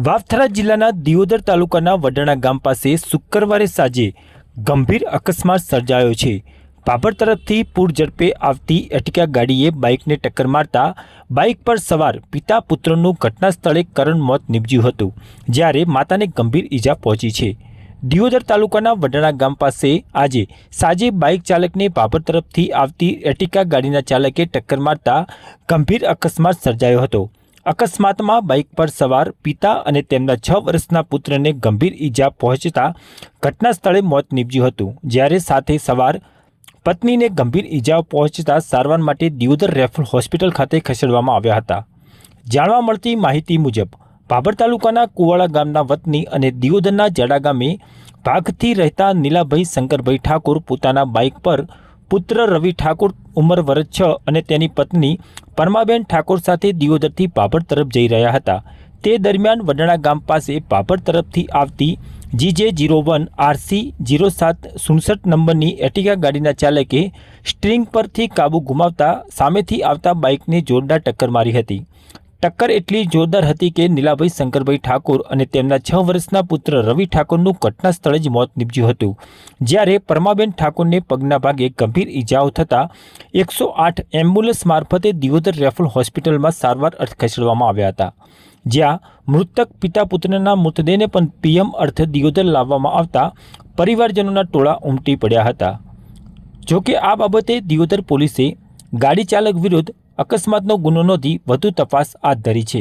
વાવથરા જિલ્લાના દિયોદર તાલુકાના વડાણા ગામ પાસે શુક્રવારે સાંજે ગંભીર અકસ્માત સર્જાયો છે। ભાભર તરફથી પૂર ઝડપે આવતી એર્ટિગા ગાડીએ બાઇકને ટક્કર મારતા બાઇક પર સવાર પિતા પુત્રનું ઘટના સ્થળે કરુણ મોત નીપજ્યું હતું, જ્યારે માતાને ગંભીર ઈજા પહોંચી છે। દિયોદર તાલુકાના વડાણા ગામ પાસે આજે સાંજે બાઇક ચાલકને ભાભર તરફથી આવતી એર્ટિગા ગાડીના ચાલકે ટક્કર મારતા ગંભીર અકસ્માત સર્જાયો હતો। અકસ્માતમાં બાઇક પર સવાર પિતા અને તેમના 6 વર્ષના પુત્રને ગંભીર ઈજા પહોંચતા ઘટના સ્થળે મોત નીપજ્યું હતું, જ્યારે સાથે સવાર પત્નીને ગંભીર ઈજાઓ પહોંચતા સારવાર માટે દિયોદર રેફરલ હોસ્પિટલ ખાતે ખસેડવામાં આવ્યા હતા। જાણવા મળતી માહિતી મુજબ ભાભર તાલુકાના કુવાડા ગામના વતની અને દિયોદરના જાડા ગામે ભાગથી રહેતા નીલાભાઈ શંકરભાઈ ઠાકોર પોતાના બાઇક પર પુત્ર રવિ ઠાકોર ઉંમર વર્ષ 6 અને તેની પત્ની પરમાબેન ઠાકોર સાથે દિયોદરથી ભાભર તરફ જઈ રહ્યા હતા। તે દરમિયાન વડાણા ગામ પાસે ભાભર તરફથી આવતી GJ01 RC 0767 નંબરની એર્ટિગા ગાડીના ચાલકે સ્ટીરિંગ પરથી કાબુ ગુમાવતા સામેથી આવતા બાઇકને જોરદાર ટક્કર મારી હતી। ટક્કર એટલી જોરદાર હતી કે નીલાભાઈ શંકરભાઈ ઠાકોર અને તેમના 6 વર્ષના પુત્ર રવિ ઠાકોરનું ઘટના સ્થળે જ મોત નીપજ્યું હતું, જ્યારે પરમાબેન ઠાકોરને પગના ભાગે ગંભીર ઈજાઓ થતાં 108 એમ્બ્યુલન્સ મારફતે દિયોદર રેફરલ હોસ્પિટલમાં સારવાર અર્થે ખસેડવામાં આવ્યા હતા, જ્યાં મૃતક પિતા પુત્રના મૃતદેહને પણ PM અર્થે દિયોદર લાવવામાં આવતા પરિવારજનોના ટોળા ઉમટી પડ્યા હતા। જોકે આ બાબતે દિયોદર પોલીસે ગાડી ચાલક વિરુદ્ધ અકસ્માતનો ગુનો નોંધી વધુ તપાસ હાથ ધરી છે।